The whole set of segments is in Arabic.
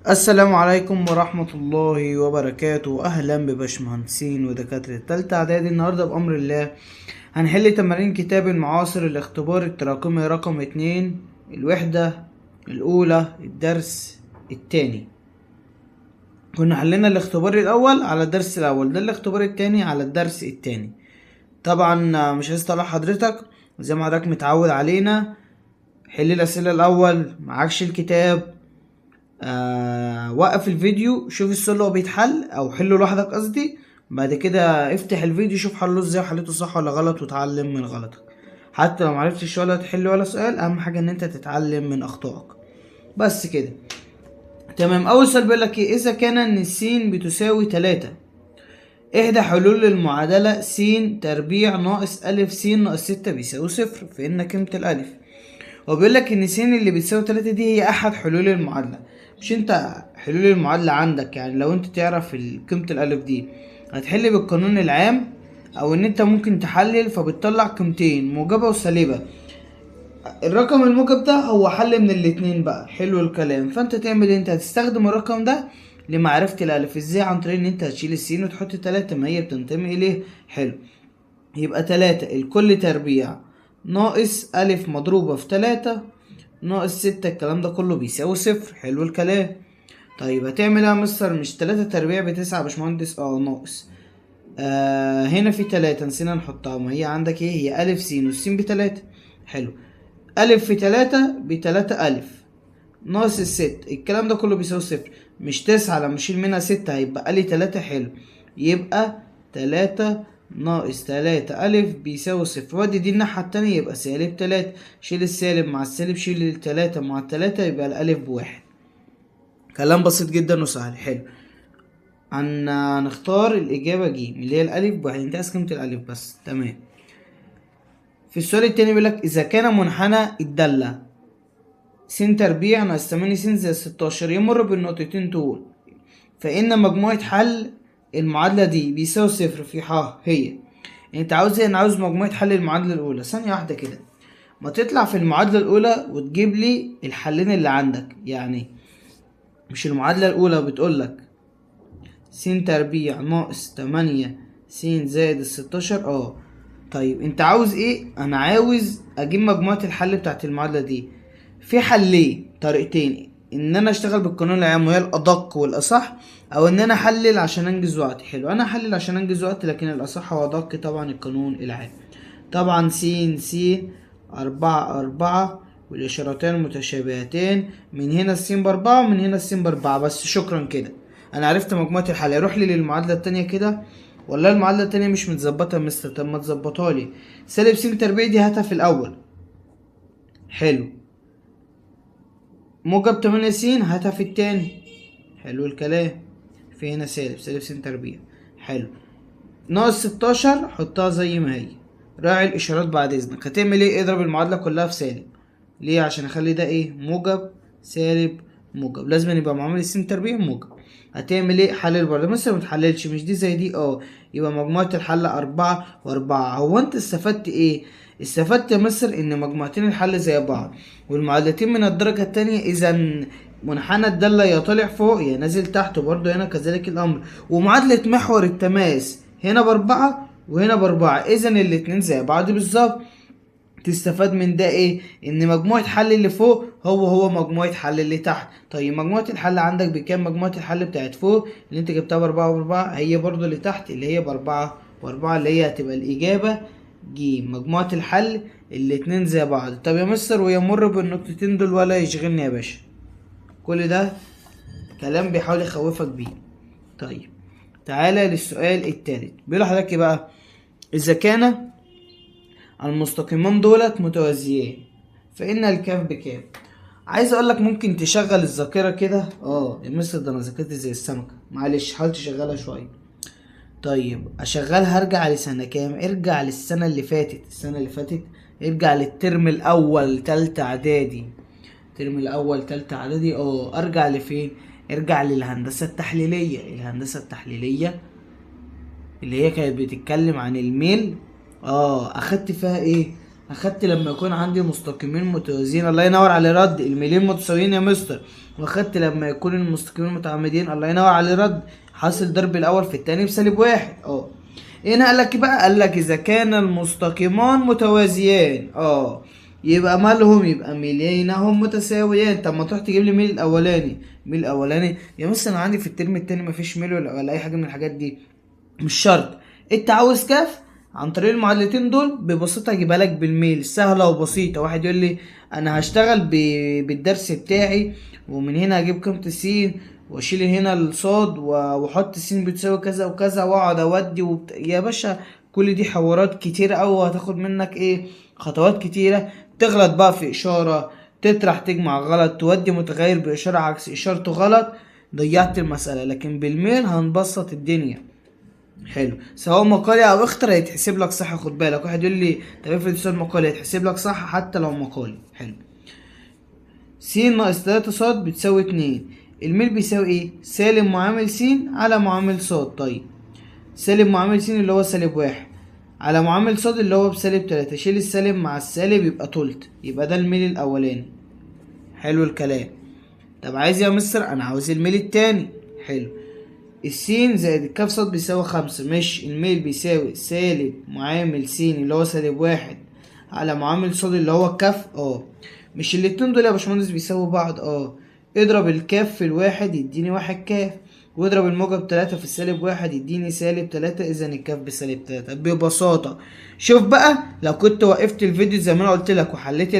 السلام عليكم ورحمة الله وبركاته. أهلا بباشمهندسين ودكاترة تالتة إعدادي. النهاردة بأمر الله هنحل تمارين كتاب المعاصر الاختبار التراكمي رقم 2، الوحدة الأولى، الدرس التاني. كنا حلينا الاختبار الأول على الدرس الأول، ده الاختبار التاني على الدرس التاني. طبعا مش عايز اطلع حضرتك زي ما حضرتك متعود علينا. حل الأسئلة الأول، معكش الكتاب وقف الفيديو، شوف السؤال اللي هو بيتحل او حله لوحدك قصدي. بعد كده افتح الفيديو، شوف حله ازاي وحليته صح ولا غلط، وتعلم من غلطك. حتى لو معرفتش ولا تحل ولا سؤال، اهم حاجة ان انت تتعلم من اخطائك. بس كده تمام. اول سؤال بيقول لك ايه؟ اذا كان ان س بتساوي 3، احدى حلول المعادلة س تربيع ناقص ألف س ناقص 6 بيساوي 0، فإن قيمة الألف. وبيقول لك ان س اللي بتساوي 3 دي هي احد حلول المعادله. مش انت حلول المعادله عندك، يعني لو انت تعرف قيمه الالف دي هتحل بالقانون العام، او ان انت ممكن تحلل فبتطلع قيمتين موجبه وسالبه. الرقم الموجب ده هو حل من الاتنين بقى. حلو الكلام. فانت تعمل إيه؟ انت هتستخدم الرقم ده لمعرفه الالف. ازاي؟ عن طريق ان انت هتشيل السين وتحط 3، ما هي بتنتمي اليه. حلو. يبقى 3 الكل تربيع ناقص ألف مضروبة في 3 ناقص 6، الكلام ده كله بيساوي 0. حلو الكلام. طيب هتعمل ايه يا مستر؟ مش 3 تربيع ب9 يا باشمهندس؟ ناقص هنا في 3 نسينا نحطها، ما هي عندك ايه؟ هي ألف س والسين ب3. حلو. ألف في 3 ب3 ألف ناقص الست، الكلام ده كله بيساوي 0. مش 9 لما اشيل منها 6 هيبقى لي 3. حلو. يبقى 3 ناقص 3 ألف بيساوي 0. ودي دي الناحية التانية يبقى سالب 3. شيل السالب مع السالب، شيل التلاتة مع التلاتة، يبقى الألف بواحد. كلام بسيط جدا وسهل. حلو. هنختار الإجابة ج اللي هي الألف بواحد. انت عايز قيمة الألف بس. تمام. في السؤال التاني بيقولك إذا كان منحنى الدالة س تربيع ناقص 8 س زائد 16 يمر بالنقطتين دول، فإن مجموعة حل المعادلة دي بيساوي 0 في ح هي. انت عاوز ايه؟ انا عاوز مجموعة حل المعادلة الأولى. ثانية واحدة كده، ما تطلع في المعادلة الأولى وتجيب لي الحلين اللي عندك. يعني مش المعادلة الأولى بتقولك س تربيع ناقص 8 س زائد ال16؟ طيب انت عاوز ايه؟ انا عاوز اجيب مجموعة الحل بتاعت المعادلة دي. في حلين، طريقتين: ان انا اشتغل بالقانون العام وهي الادق والاصح، او ان انا احلل عشان انجز وقت. حلو. انا احلل عشان انجز وقت، لكن الاصح هو ادق طبعا القانون العام. طبعا س 4 والاشارتين متشابهتين، من هنا س4 ومن هنا س4. بس شكرا كده، انا عرفت مجموعة الحل. اروح لي للمعادلة التانية كده. والله المعادلة التانية مش متظبطة يا مستر. طب ما تظبطها لي. سالب س تربيع دي هاتها في الاول. حلو. موجب 8 س هاتها في التاني. حلو الكلام. في هنا سالب س تربيع. حلو. ناقص 16 حطها زي ما هي. راعي الاشارات بعد اذنك. هتعمل ايه؟ اضرب المعادلة كلها في سالب. ليه؟ عشان اخلي ده ايه؟ موجب سالب موجب، لازم يبقى معامل السين تربيع موجب. هتعمل ايه؟ حلل برضه. مثلا متحللش، مش دي زي دي؟ يبقى مجموعة الحل 4 و4. هو انت استفدت ايه؟ استفدت يا مصر ان مجموعتين الحل زي بعض والمعادلتين من الدرجة التانية. اذا منحنى الدالة يا طالع فوق يا نازل تحت، برضه هنا كذلك الامر. ومعادلة محور التماس هنا ب4 وهنا ب4، اذا الاتنين زي بعض بالظبط. تستفاد من ده ايه؟ ان مجموعة حل اللي فوق هو مجموعة حل اللي تحت. طيب مجموعة الحل عندك بكام؟ مجموعة الحل بتاعت فوق اللي انت جبتها ب4 و4 هي برضو اللي تحت اللي هي ب4 و4، اللي هي هتبقى الاجابة ج. مجموعة الحل الاتنين زي بعض. طب يا مستر ويمر بالنقطتين دول ولا يشغلني يا باشا؟ كل ده كلام بيحاول يخوفك بيه. طيب تعالى للسؤال التالت. بيقول لحضرتك ايه بقى؟ اذا كان المستقيمان دولت متوازيين فإن الكاف بكام؟ عايز اقول لك ممكن تشغل الذاكرة كده. يا مستر ده انا ذاكرتي زي السمكة. معلش حاول تشغلها شوية. طيب اشغلها. ارجع لسنة كام؟ ارجع للسنة اللي فاتت. السنة اللي فاتت ارجع للترم الاول تالتة اعدادي. الترم الاول تالتة اعدادي. ارجع لفين؟ ارجع للهندسة التحليلية. الهندسة التحليلية اللي هي كانت بتتكلم عن الميل. اخدت فيها ايه؟ اخدت لما يكون عندي مستقيمين متوازيين، الله ينور على رد، الميلين متساويين يا مستر. واخدت لما يكون المستقيمين متعامدين، الله ينور على رد، حاصل ضرب الاول في التاني بسالب واحد. هنا قال لك بقى، قال لك اذا كان المستقيمان متوازيان يبقى مالهم، يبقى ميلينهم متساويان. طب ما تروح تجيب لي ميل الاولاني، ميل الاولاني يا مستر انا عندي في الترم التاني مفيش ميل ولا اي حاجه من الحاجات دي، مش شرط. انت عاوز كاف عن طريق المعادلتين دول ببساطه اجيبها لك بالميل، سهله وبسيطه. واحد يقول لي انا هشتغل بالدرس بتاعي ومن هنا اجيب قيمه س واشيل هنا الصاد واحط س بتساوي كذا وكذا واقعد اودي يا باشا كل دي حوارات كتيره قوي، وهتاخد منك خطوات كتيره. تغلط بقى في اشاره، تطرح تجمع غلط، تودي متغير باشاره عكس اشارته غلط، ضيعت المساله. لكن بالميل هنبسط الدنيا. حلو، سواء مقالي او اختر هيتحسب لك صح. خد بالك واحد يقول لي طب افرض السؤال مقالي هيتحسب لك صح حتى لو مقالي. حلو، س ناقص 3 ص بتساوي 2. الميل بيساوي ايه؟ سالب معامل س على معامل ص. طيب سالب معامل س اللي هو سالب 1 على معامل ص اللي هو بسالب 3، شيل السالب مع السالب يبقى تلت، يبقى ده الميل الاولاني. حلو الكلام. طب عايز يا مستر؟ انا عاوز الميل التاني. حلو، السين زائد الكاف ص بيساوي 5. مش الميل بيساوي سالب معامل س اللي هو سالب 1 على معامل ص اللي هو الكاف. مش الاتنين دول يا باشمهندس بيساووا بعض؟ اضرب الكاف في الواحد يديني 1 كاف، واضرب الموجب 3 في السالب 1 يديني سالب 3، اذا الكاف بسالب 3 ببساطة. شوف بقى لو كنت وقفت الفيديو زي ما انا قلت لك وحليت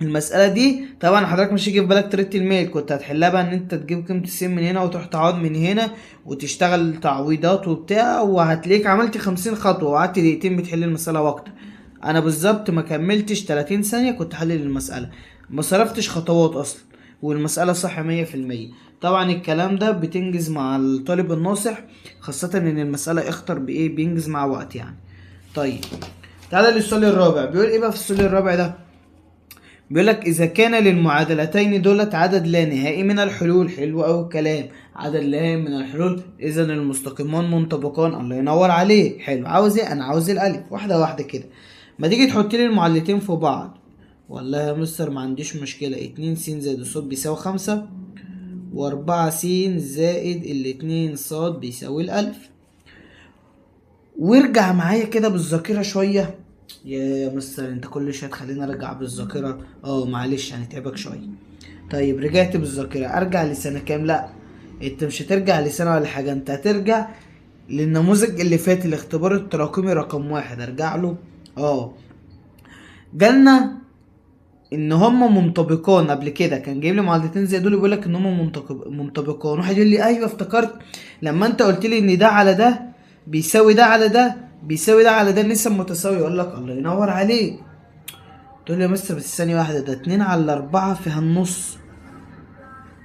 المسألة دي، طبعا حضرتك مش هيجي في بالك طريقة الميل، كنت هتحلها بقى ان انت تجيب قيمة السين من هنا وتروح تعوض من هنا وتشتغل تعويضات وبتاع، وهتلاقيك عملت 50 خطوة وقعدت دقيقتين بتحل المسألة واكتر. انا بالظبط ما كملتش 30 ثانية كنت حلل المسألة، ما صرفتش خطوات اصلا، والمسألة صح 100%. طبعا الكلام ده بتنجز مع الطالب الناصح، خاصة ان المسألة اختر بينجز مع وقت يعني. طيب تعالى للسؤال الرابع. بيقول ايه بقى في السؤال الرابع ده؟ بيقول لك اذا كان للمعادلتين دولت عدد لا نهائي من الحلول. حلو قوي الكلام، عدد لا نهائي من الحلول، اذا المستقيمان منطبقان. الله ينور عليك. حلو، عاوز ايه؟ انا عاوز الالف. واحده واحده كده، ما تيجي تحط لي المعادلتين في بعض. والله يا مستر ما عنديش مشكله. 2 س زائد الص بيساوي 5، و4 س زائد الاتنين ص بيساوي الالف. وارجع معايا كده بالذاكره شويه. يا مستر انت كل شويه تخليني ارجع بالذاكره. معلش هنتعبك شويه. طيب رجعت بالذاكره، ارجع لسنه كام؟ لا انت مش هترجع لسنه ولا حاجه، انت هترجع للنموذج اللي فات، الاختبار التراكمي رقم 1. ارجع له. جالنا ان هما منطبقان. قبل كده كان جايب لي معادلتين زي دول بيقول لك ان هما منطبقان. واحد يقول لي ايوه افتكرت لما انت قلت لي ان ده على ده بيساوي ده على ده بيساوي ده على ده، النسب متساويه. اقول لك الله ينور عليك. تقول لي يا مستر بس ثانيه واحده، ده 2 على 4 فيها النص،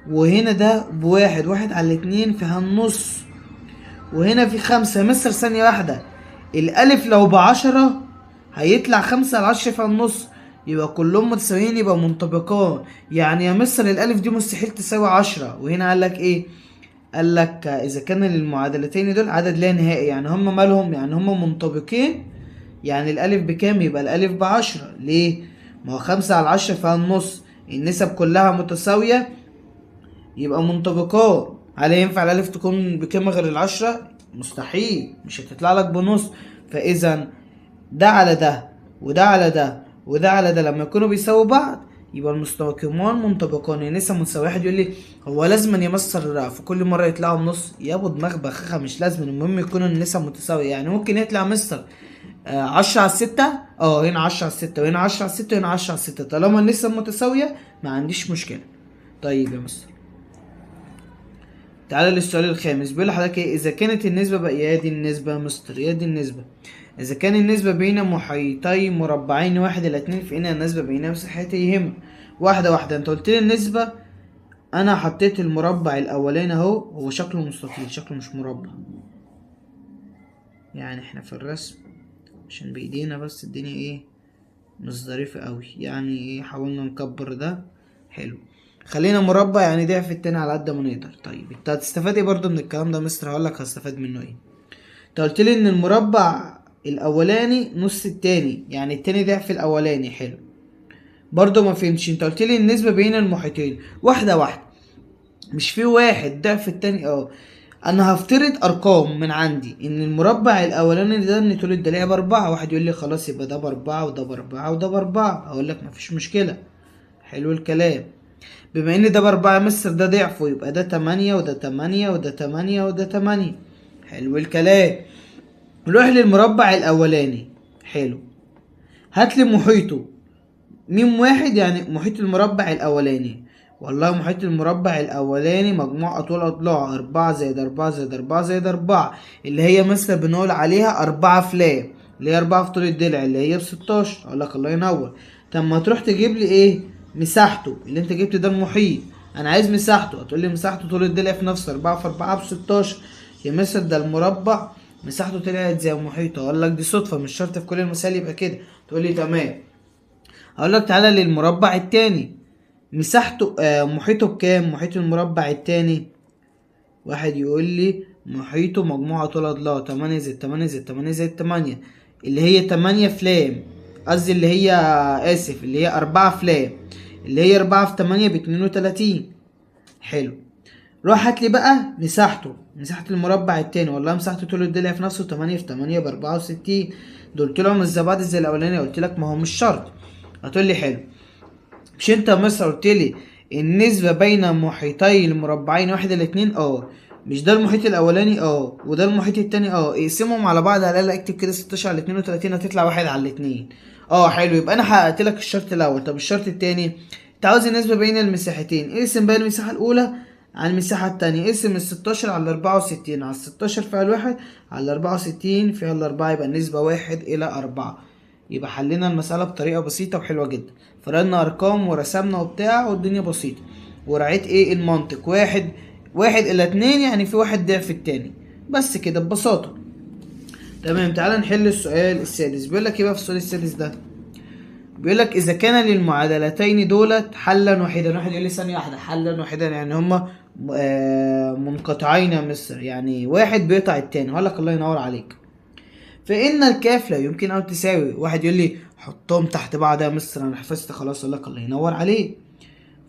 وهنا ده بواحد، 1 على 2 فيها النص، وهنا في 5. يا مستر ثانيه واحده، الالف لو ب10 هيطلع 5 على 10 فيها النص، يبقى كلهم متساويين، يبقى منطبقان. يعني يا مستر الالف دي مستحيل تساوي 10. وهنا قال لك ايه؟ قال لك اذا كان المعادلتين دول عدد لا نهائي، يعني هما مالهم؟ يعني هما منطبقين. يعني الالف بكام؟ يبقى الالف ب10. ليه؟ ما هو 5 على 10 فيها النص، النسب كلها متساوية، يبقى منطبقان. هل ينفع الالف تكون بكام غير ال10؟ مستحيل، مش هتطلع لك بنص. فاذا ده على ده وده على ده وده على ده لما يكونوا بيساووا بعض يبقى المستقيمان منطبقان، يعني نسب متساويه. واحد يقول لي هو لازم يمثل في كل مره يطلعوا بنص؟ يا ابو دماغ بخخه، مش لازم، المهم يكونوا النسب متساويه. يعني ممكن يطلع مستر 10 على 6، هنا 10 على 6 وهنا 10 على 6 وهنا 10 على 6، طالما النسب متساويه ما عنديش مشكله. طيب يا مستر تعالى للسؤال الخامس. بيقول لحضرتك ايه؟ اذا كانت النسبه بقى، يا دي النسبه يا مستر، يا دي النسبه. اذا كان النسبه بين محيطي مربعين 1 إلى 2 فان النسبه بين مساحتيهما. واحده واحده. انت قلت لي النسبه، انا حطيت المربع الاولاني اهو، هو شكله مستطيل، شكله مش مربع. يعني احنا في الرسم عشان بايدينا بس الدنيا مش ظريفه قوي، يعني حاولنا نكبر ده. حلو، خلينا مربع يعني ضعف التاني على قد ما نقدر. طيب انت هتستفاد ايه برضو من الكلام ده مستر؟ هقول لك هستفاد منه ايه. انت قلت لي ان المربع الاولاني نص التاني، يعني التاني ضعف الاولاني. حلو. برضو ما فهمتش، انت قلت لي النسبة بين المحيطين. واحدة واحدة، مش في واحد ضعف التاني؟ انا هفترض ارقام من عندي ان المربع الاولاني ده ان طول الضلع باربعة. واحد يقول لي خلاص يبقى ده باربعة وده باربعة وده باربعة، اقول لك مفيش مشكلة. حلو الكلام. بما ان ده باربعة يا مستر ده ضعفه، يبقى ده تمانية وده تمانية وده تمانية وده تمانية. حلو الكلام. نروح للمربع الاولاني. حلو. هات لي محيطه. ميم واحد يعني محيط المربع الاولاني. والله محيط المربع الاولاني مجموع اطوال اضلاعه اربعة زائد اربعة زائد اربعة زائد اربعة، اللي هي مثلا بنقول عليها اربعة فلان، اللي هي اربعة في طول الضلع، اللي هي بستاشر. اقول لك الله ينور. طب ما تروح تجيب لي ايه مساحته؟ اللي انت جبت ده المحيط، انا عايز مساحته. هتقول لي مساحته طول الضلع في نفس اربعة في اربعة بستاشر. يا مثلا ده المربع مساحته طلعت زي محيطه. اقول لك دي صدفة، مش شرط في كل المثال يبقى كده. تقول لي تمام. هقول لك تعالى للمربع التاني. مساحته محيطه بكام؟ محيط المربع التاني. واحد يقول لي محيطه مجموعة طول اضلاعه تمانية زائد تمانية زائد تمانية زائد تمانية، اللي هي تمانية فلام. قصدي اللي هي اسف اللي هي اربعة فلام، اللي هي اربعة في تمانية باتنين وتلاتين. حلو. روح هات لي بقى مساحته، مساحة المربع التاني. والله مساحته طول الضلع في نفسه تمانية في تمانية باربعة وستين. دول طلعوا مش زي بعض زي الاولاني. قلت لك ما هو مش شرط. هتقول لي حلو. مش انت مثلا قلت لي النسبة بين محيطي المربعين واحد الى اتنين؟ مش ده المحيط الاولاني وده المحيط التاني اقسمهم على بعض. على الاقل اكتب كده 16 على 32 هتطلع واحد على الاتنين. حلو. يبقى انا حققت لك الشرط الاول. طب الشرط التاني، انت عاوز النسبة بين المساحتين. اقسم بقى المساحة الاولى على المساحة التانية. اقسم ال16 على 64. على 16 فيها الواحد، على 64 فيها الاربعة، يبقى النسبة واحد الى اربعة. يبقى حلينا المسألة بطريقة بسيطة وحلوة جدا. فرضنا ارقام ورسمنا وبتاع والدنيا بسيطة، ورعيت ايه المنطق. واحد الى اتنين يعني في واحد ضعف التاني، بس كده ببساطة. تمام. تعال نحل السؤال السادس. بيقول لك ايه بقى في السؤال السادس ده؟ بيقول لك اذا كان للمعادلتين دولت حلا واحدا. واحد يقول لي ثانية واحدة، حلا واحدا يعني هما منقطعين يا مصر، يعني واحد بيقطع التاني. هقول لك الله ينور عليك. فإن الكاف لا يمكن أن تساوي. واحد يقول لي حطهم تحت بعض يا مستر أنا حفظت خلاص. أقول لك الله ينور عليك.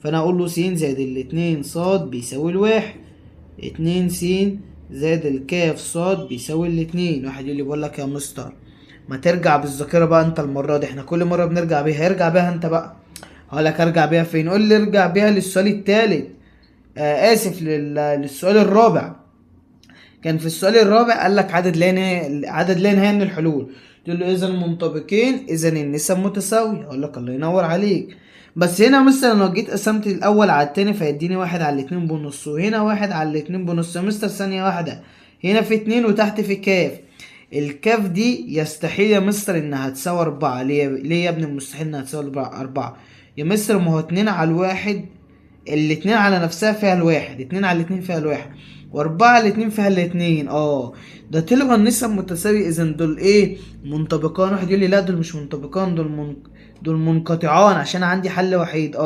فأنا أقول له س زائد الاتنين صاد بيساوي الواحد. اتنين س زائد الكاف صاد بيساوي الاتنين. واحد يقول لي بقول لك يا مستر ما ترجع بالذاكرة بقى أنت المرة دي، احنا كل مرة بنرجع بيها، ارجع بيها أنت بقى. هقول لك ارجع بيها فين؟ قول لي ارجع بيها للسؤال التالت. آسف للسؤال الرابع. كان في السؤال الرابع قال لك عدد لا نهائي من الحلول. تقول له اذا المنطبقين اذا النسب متساويه. اقول لك الله ينور عليك. بس هنا مثلا لو جيت قسمت الاول على التاني فيديني واحد على الاتنين بنص، وهنا واحد على الاتنين بنص. يا مستر ثانيه واحده، هنا في اتنين وتحت في كاف. الكاف دي يستحيل يا مستر انها تساوي اربعة. ليه يا ابني مستحيل انها تساوي اربعة؟ يا مستر ما هو اتنين على الواحد، الاتنين على نفسها فيها الواحد، اتنين على الاتنين فيها الواحد، واربعة على الاتنين فيها الاتنين. ده طلعوا النسب متساوية. اذا دول ايه؟ منطبقان. واحد يقول لي لا دول مش منطبقان، دول منقطعان عشان عندي حل وحيد.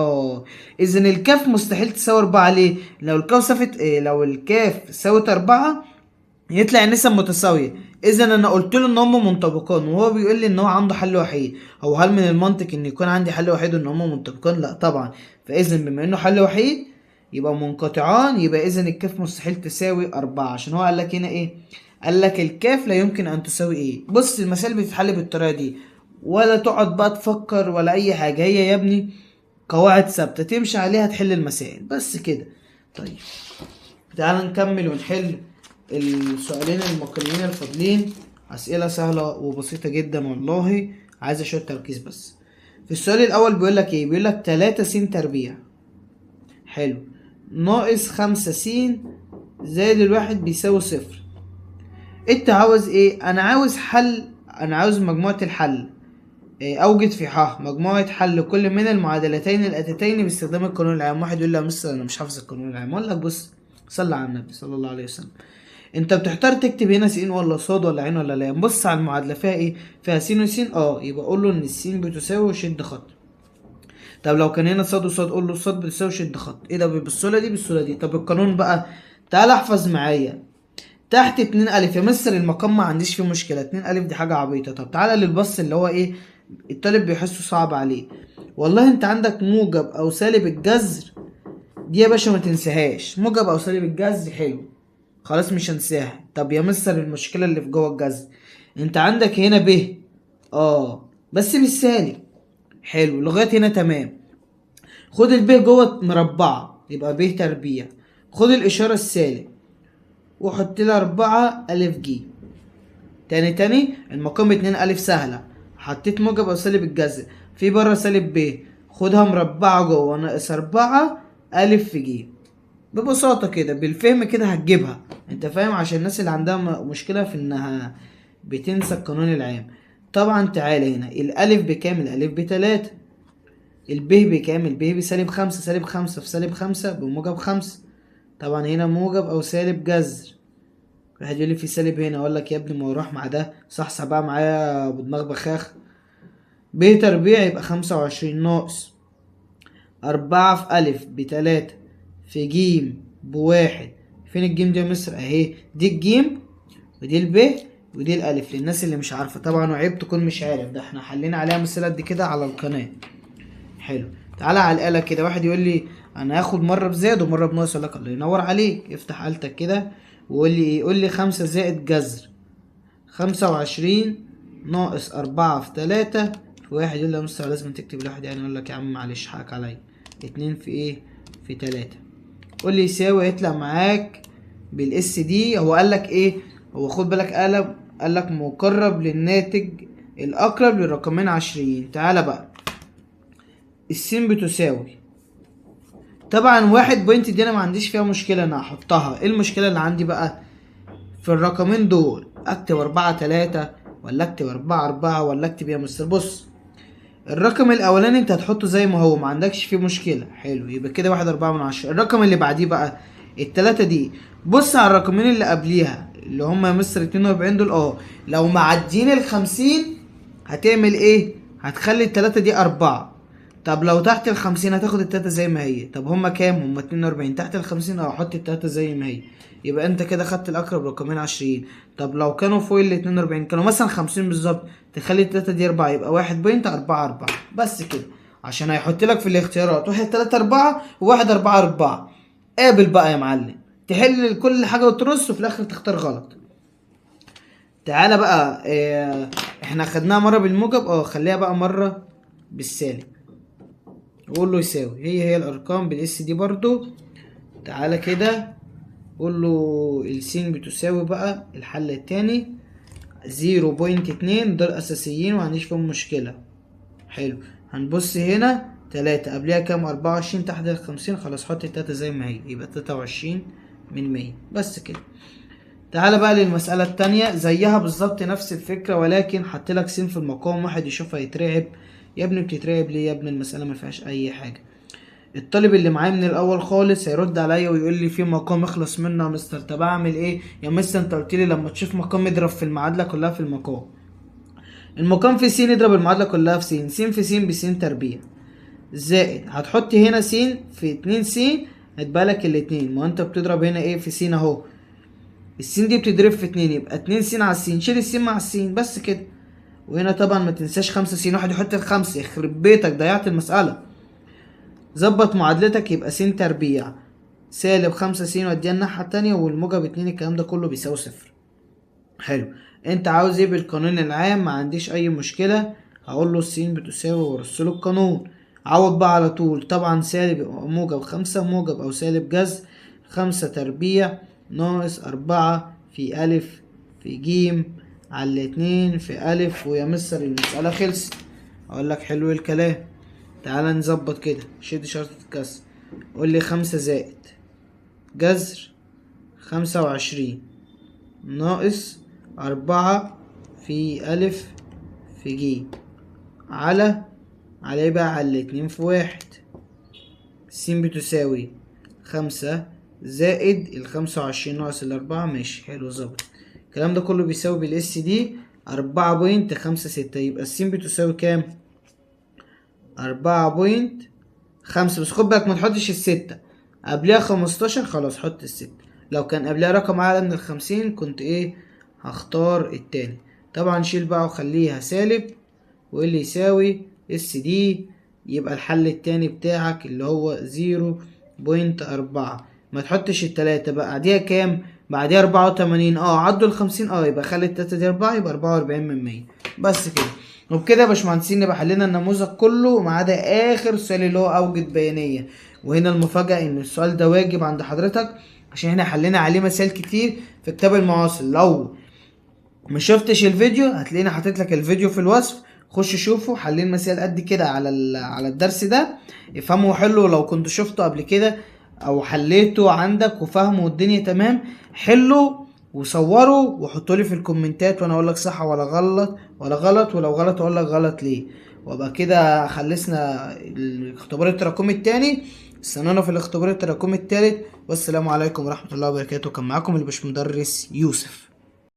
اذا الكاف مستحيل تساوي اربعة. ليه؟ لو الكاف لو الكاف ساوت اربعة يطلع النسب متساوية. اذا انا قلت له ان هم منطبقان وهو بيقول لي ان هو عنده حل وحيد. هو هل من المنطق ان يكون عندي حل وحيد وان هم منطبقان؟ لا طبعا. فاذا بما انه حل وحيد يبقى منقطعان، يبقى اذا الكاف مستحيل تساوي اربعة. عشان هو قال لك هنا ايه؟ قال لك الكاف لا يمكن ان تساوي ايه. بص المسائل بتتحل بالطريقة دي، ولا تقعد بقى تفكر ولا اي حاجة. هي يا ابني قواعد ثابتة تمشي عليها تحل المسائل بس كده. طيب تعال نكمل ونحل السؤالين المقالين الفاضلين. اسئله سهله وبسيطه جدا والله، عايزه شويه تركيز بس. في السؤال الاول بيقول لك ايه؟ بيقول لك 3 س تربيع حلو ناقص 5 س زائد الواحد بيساوي صفر. انت عاوز ايه؟ انا عاوز حل، انا عاوز مجموعه الحل. اوجد في مجموعه حل كل من المعادلتين الاتيتين باستخدام القانون العام. واحد يقول لي يا مستر انا مش حافظ القانون العام. اقول لك بص، صلى على النبي صلى الله عليه وسلم. انت بتحتار تكتب هنا س ولا صاد ولا عين ولا لام. بص على المعادله فيها ايه؟ فيها س وس. يبقى قول له ان السين بتساوي وشد خط. طب لو كان هنا صاد وصاد قول له الصاد بتساوي شد خط. ايه ده؟ بالسهوله دي بالسهوله دي. طب القانون بقى، تعال احفظ معايا. تحت 2 ألف يا مستر المقام ما عنديش فيه مشكلة، 2 ألف دي حاجة عبيطة. طب تعالى للبص اللي هو ايه الطالب بيحسه صعب عليه. والله انت عندك موجب او سالب الجذر دي يا باشا ما تنساهاش، موجب او سالب الجذر حلو خلاص مش هنساها. طب يا مستر المشكلة اللي في جوه الجذر، انت عندك هنا ب بس بالسالب، حلو لغاية هنا تمام. خد الب جوه مربعة يبقى ب تربيع، خد الإشارة السالب وحط لها 4 ألف ج. تاني المقام 2 ألف سهلة، حطيت موجب أو سالب الجذر في بره سالب ب، خدها مربعة جوه ناقص 4 ألف في ج. ببساطة كده بالفهم كده هتجيبها، انت فاهم، عشان الناس اللي عندها مشكلة في انها بتنسى القانون العام. طبعا تعالى هنا الألف بكام؟ الألف ب3. الب بكام؟ الب بسالب 5، سالب 5 في سالب 5 بموجب 5. طبعا هنا موجب أو سالب جذر. واحد يقول لي في سالب هنا، اقول لك يا ابني ما هو راح مع ده، صحصح بقى معايا بدماغ بخاخ. ب تربيع يبقى 25 ناقص 4 في ألف ب3 في ج بواحد. فين الجيم دي يا مستر؟ اهي دي الجيم ودي الب ودي الألف للناس اللي مش عارفة طبعا، وعيب تكون مش عارف، ده احنا حلينا عليها مثال قد كده على القناة. حلو تعالى على الآلة كده. واحد يقول لي انا هاخد مرة بزائد ومرة بناقص، اقول لك الله ينور عليك، افتح آلتك كده وقول لي ايه. قول لي 5 زائد جذر 25 ناقص 4 في 3 في واحد. يقول لي يا مستر لازم تكتب الواحد يعني، اقول لك يا عم معلش حقك عليا، 2 في ايه في 3. قول لي يساوي، يطلع معاك بالاس دي. هو قال لك ايه؟ هو خد بالك قال لك مقرب للناتج الاقرب للرقمين 20. تعالى بقى السين بتساوي، طبعا 1 بوينت دي انا ما عنديش فيها مشكله انا هحطها. ايه المشكله اللي عندي بقى في الرقمين دول؟ اكتب 4 3 ولا اكتب 4 4 ولا اكتب يا مستر؟ بص الرقم الاولاني انت هتحطه زي ما هو، ما عندكش فيه مشكله، حلو يبقى كده 1.4. الرقم اللي بعديه بقى التلاتة دي، بص على الرقمين اللي قبليها اللي هم يا مستر 42 دول، لو معديين ال50 هتعمل ايه؟ هتخلي التلاتة دي 4. طب لو تحت ال50 هتاخد التلاتة زي ما هي. طب هما كام؟ هما 42. تحت ال50 حط التلاتة زي ما هي، يبقى انت كده خدت الاقرب رقمين 20. طب لو كانوا فوق ال 42 كانوا مثلا 50 بالظبط، تخلي التلاتة دي 4 يبقى 1.44 بس كده، عشان هيحط لك في الاختيارات 1 3 4 و1 4 4. قابل بقى يا معلم، تحل كل حاجة وترص وفي الاخر تختار غلط. تعالى بقى احنا خدناها مرة بالموجب، خليها بقى مرة بالسالب. قول له يساوي، هي الارقام بالاس دي برضو. تعالى كده قول له السين بتساوي بقى الحل التاني 0.2. دول اساسيين ومعنديش فيهم مشكلة. حلو هنبص هنا 3 قبلها كام؟ 24 تحت ال50، خلاص حط التلاتة زي ما هي يبقى 23 من 100 بس كده. تعالى بقى للمسألة التانية زيها بالظبط نفس الفكرة، ولكن حطلك س في المقام. واحد يشوفها يترعب، يا ابني بتترعب ليه يا ابني؟ المسألة ما فيهاش اي حاجة. الطالب اللي معايا من الاول خالص هيرد عليا ويقول لي في مقام اخلص منه يا مستر. طب اعمل ايه يا مستر؟ انت قلت لي لما تشوف مقام اضرب في المعادله كلها في المقام. المقام في س اضرب المعادله كلها في س. س في س بس تربيع زائد هتحط هنا س في 2 س هتبقى لك الاتنين. ما انت بتضرب هنا ايه في س اهو، السين دي بتضرب في 2 يبقى 2 س على الس، شيل الس مع الس بس كده. وهنا طبعا ما تنساش 5 س. واحد يحط ال5 يخرب بيتك ضيعت المساله. ظبط معادلتك يبقى س تربيع سالب 5 س وديها الناحية التانية والموجب 2، الكلام ده كله بيساوي 0. حلو انت عاوز ايه بالقانون العام؟ ما عنديش اي مشكلة، هقول له السين بتساوي وارسله القانون. عوض بقى على طول. طبعا سالب يبقى موجب 5، موجب او سالب جذر 5 تربيع ناقص 4 في ألف في ج على 2 في ألف. ويا مستر المسألة خلصت. اقول لك حلو الكلام. تعالى نظبط كده، شد شرطة الكسر. قول لي 5 زائد جذر 25 ناقص 4 في ألف في ج على ايه بقى؟ على 2 في 1. س بتساوي 5 زائد 25 ناقص 4. ماشي حلو ظبط. الكلام ده كله بيساوي بالاس دي 4.56. يبقى الس بتساوي كام؟ 4.5. بس خد بالك ما تحطش ال6 قبلها 15، خلاص حط ال6. لو كان قبلها رقم اعلى من ال50 كنت ايه هختار التاني. طبعا شيل بقى وخليها سالب، وايه اللي يساوي اس دي. يبقى الحل التاني بتاعك اللي هو 0.4. ما تحطش التلاتة بقى، بعديها كام؟ بعديها 84. عدوا ال50. يبقى خلي التلاتة دي 4، يبقى 44%. بس كده. وبكده يا باشمهندسين نبقى حلينا النموذج كله ما عدا اخر سؤال اللي هو اوجد بيانية. وهنا المفاجأة ان السؤال ده واجب عند حضرتك، عشان احنا حلينا عليه مسائل كتير في كتاب المعاصر. لو ما شفتش الفيديو هتلاقيني حاطط لك الفيديو في الوصف، خش شوفه. حلين مسائل قد كده على الدرس ده، افهمه وحله. لو كنت شفته قبل كده او حليته عندك وفهمه والدنيا تمام، حله وصوره وحطه لي في الكومنتات، وانا اقول لك صح ولا غلط ولا غلط، ولو غلط اقول لك غلط ليه. وابقى كده خلصنا الاختبار التراكمي التاني. استنونا في الاختبار التراكمي التالت. والسلام عليكم ورحمة الله وبركاته. كان معاكم الباشمهندس يوسف.